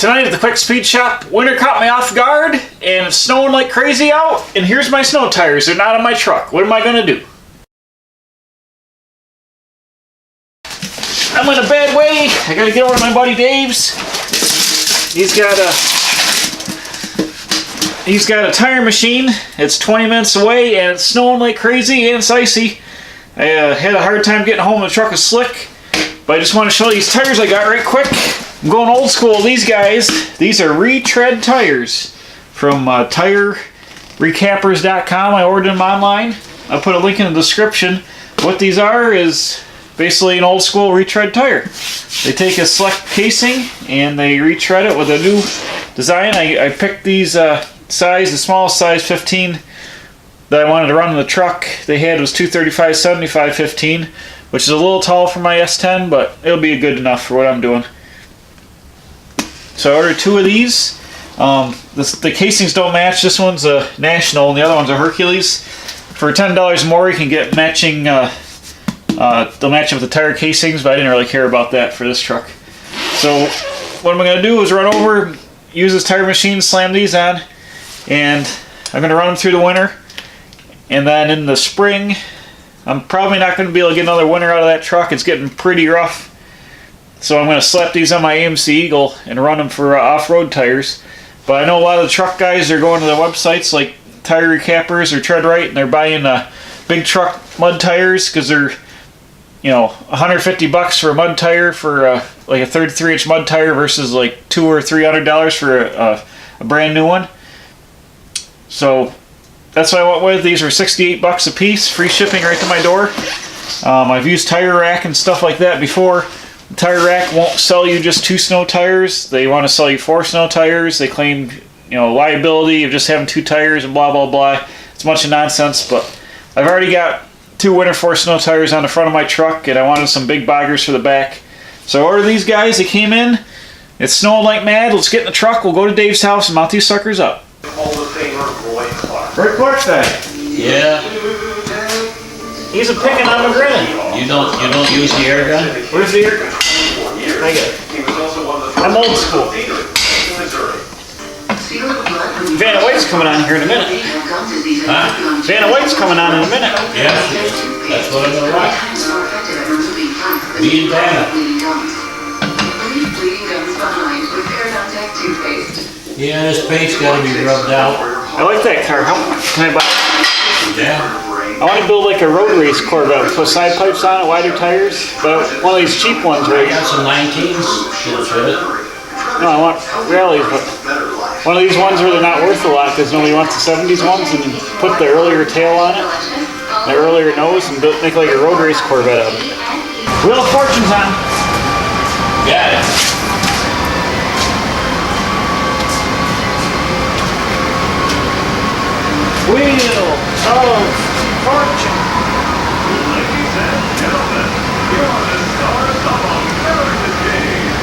Tonight at the Quick Speed Shop, winter caught me off guard, and it's snowing like crazy out, and here's my snow tires. They're not on my truck. What am I gonna do? I'm in a bad way. I gotta get over to my buddy Dave's. He's got a tire machine. It's 20 minutes away, and it's snowing like crazy, and it's icy. I had a hard time getting home. The truck is slick, but I just want to show you these tires I got right quick. I'm going old school. These guys, these are Retread tires from TireRecappers.com. I ordered them online. I'll put a link in the description. What these are is basically an old school retread tire. They take a select casing and they retread it with a new design. I picked these the smallest size 15 that I wanted to run in the truck. They had was 235/75/15, which is a little tall for my S10, but it'll be good enough for what I'm doing. So I ordered 2 of these. The casings don't match. This one's a National and the other one's a Hercules. For $10 more you can get matching, they'll match up with the tire casings, but I didn't really care about that for this truck. So what I'm going to do is run over, use this tire machine, slam these on, and I'm going to run them through the winter. And then in the spring, I'm probably not going to be able to get another winter out of that truck. It's getting pretty rough. So I'm going to slap these on my AMC Eagle and run them for off-road tires. But I know a lot of the truck guys are going to the websites like Tire Recappers or Tread Right, and they're buying big truck mud tires because they're, you know, $150 for a mud tire for like a 33-inch mud tire versus like $200 or $300 for a brand new one. So that's what I went with. These are $68 a piece, free shipping right to my door. I've used Tire Rack and stuff like that before. Tire Rack won't sell you just 2 snow tires. They want to sell you 4 snow tires. They claim, you know, liability of just having 2 tires and blah blah blah. It's a bunch of nonsense, but I've already got 2 winter 4 snow tires on the front of my truck, and I wanted some big boggers for the back. So I ordered these guys. They came in. It's snowing like mad. Let's get in the truck. We'll go to Dave's house and mount these suckers up. Roy Clark's guy. Yeah. He's a picking on McGrinnon. You don't use the air gun? Where's the air gun? I get it. I'm old school. Vanna White's coming on here in a minute. Huh? Vanna White's coming on in a minute. Yeah. That's what I'm gonna watch. Me and Vanna. Yeah, this paint's gotta be rubbed out. I like that car. How can I buy it? Yeah. I want to build like a road race Corvette, put side pipes on it, wider tires, but one of these cheap ones, right? I got some 19s. Should fit it. No, I want rallies, but one of these ones where they're not worth a lot because nobody wants the 70s ones, and put the earlier tail on it, the earlier nose, and make like a road race Corvette out of it. Wheel of Fortune's on. Got it. Wheel of Fortune. Ladies and gentlemen, here are the stars of American Game.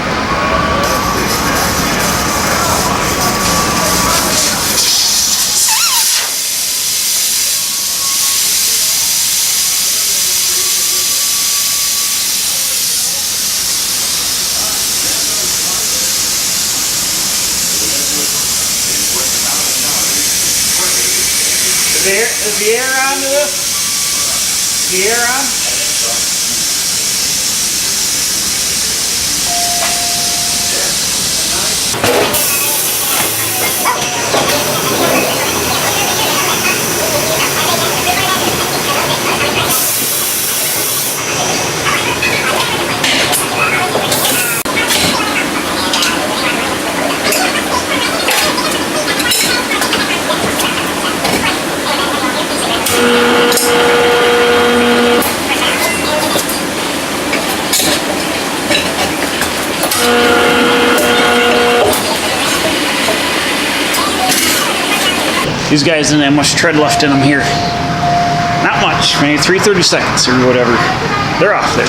Is the air on to this? Is the air on? These guys didn't have much tread left in them here. Not much, maybe 3/30 seconds or whatever. They're off there.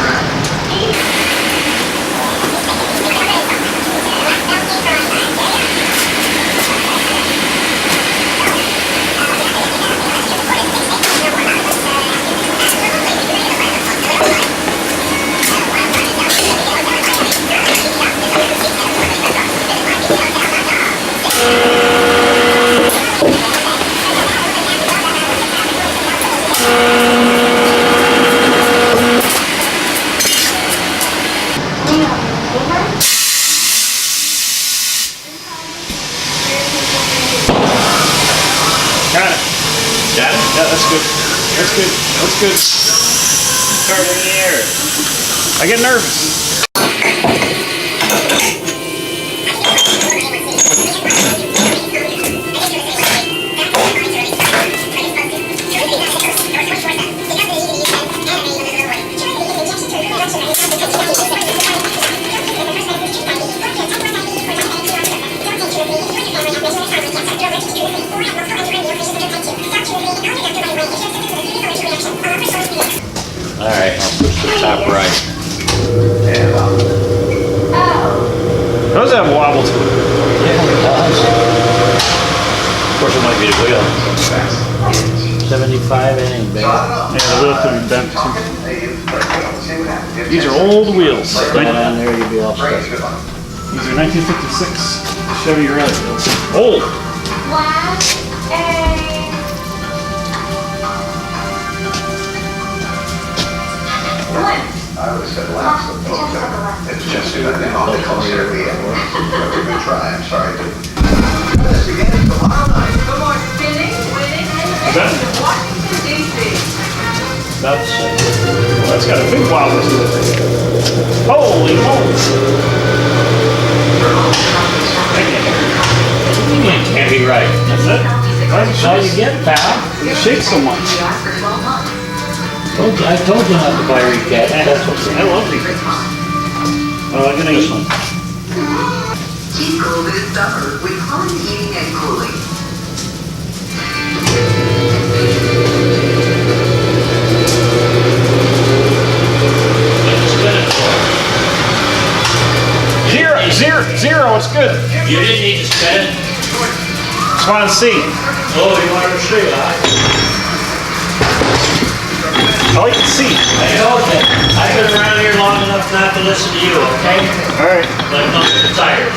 Got it. Got it? Yeah, that's good. That's good. That's good. Start in the air. I get nervous. Alright, I'll push the top right. Those have wobble to it. Yeah, it does. Of course, it might be the wheel. 75 ain't bad. Yeah, the wheel could be bent too. These are old wheels. Right on there, you'd be all set. These are 1956 Chevy rally wheels. Old. I would have said last of those. It's just too bad they all come here at the end. But we're going to try. I'm sorry to. This begins tomorrow night. For more spinning, winning, and That- racing in Washington, D.C. That's got a big wobble to it. Holy moly. Can't be right. That's it. Why That's all you get, pal. it shake so much? I told you not to buy recap. That's what's I love these. Oh, I'm gonna this eat one. Keep cool this summer with home heating and cooling. Zero, it's good. You didn't need to spin it? Just want to see. Oh, you wanted to see, huh? I like to see. I told you. I've been around here long enough not to listen to you, okay? All right. But I'm not tired.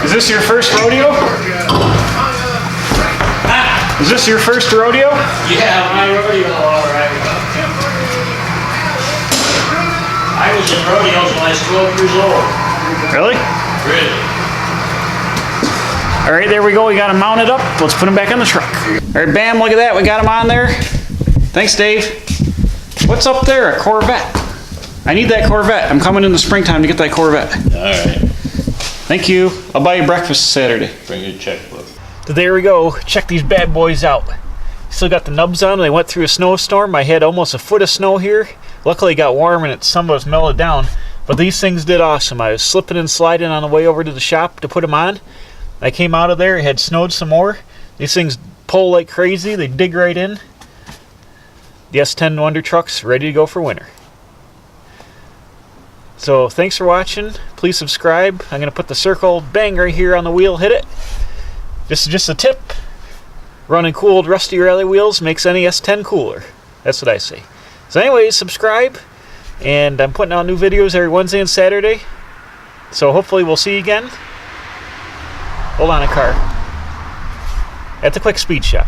Is this your first rodeo? Ah! Is this your first rodeo? Yeah, my rodeo, all right. I was in rodeos when I was 12 years old. Really? Really? All right, there we go. We got them mounted up. Let's put them back on the truck. All right, bam, look at that. We got them on there. Thanks, Dave. What's up there? A Corvette. I need that Corvette. I'm coming in the springtime to get that Corvette. All right. Thank you. I'll buy you breakfast Saturday. Bring your checkbook. So there we go. Check these bad boys out. Still got the nubs on. They went through a snowstorm. I had almost a foot of snow here. Luckily it got warm and some of us mellowed down. But these things did awesome. I was slipping and sliding on the way over to the shop to put them on. I came out of there. It had snowed some more. These things pull like crazy. They dig right in. The S10 Wonder Truck's ready to go for winter. So thanks for watching. Please subscribe. I'm going to put the circle bang right here on the wheel. Hit it. This is just a tip. Running cooled rusty rally wheels makes any S10 cooler. That's what I say. So anyways, subscribe. And I'm putting out new videos every Wednesday and Saturday. So hopefully we'll see you again. Hold on, a car. At the Quick Speed Shop.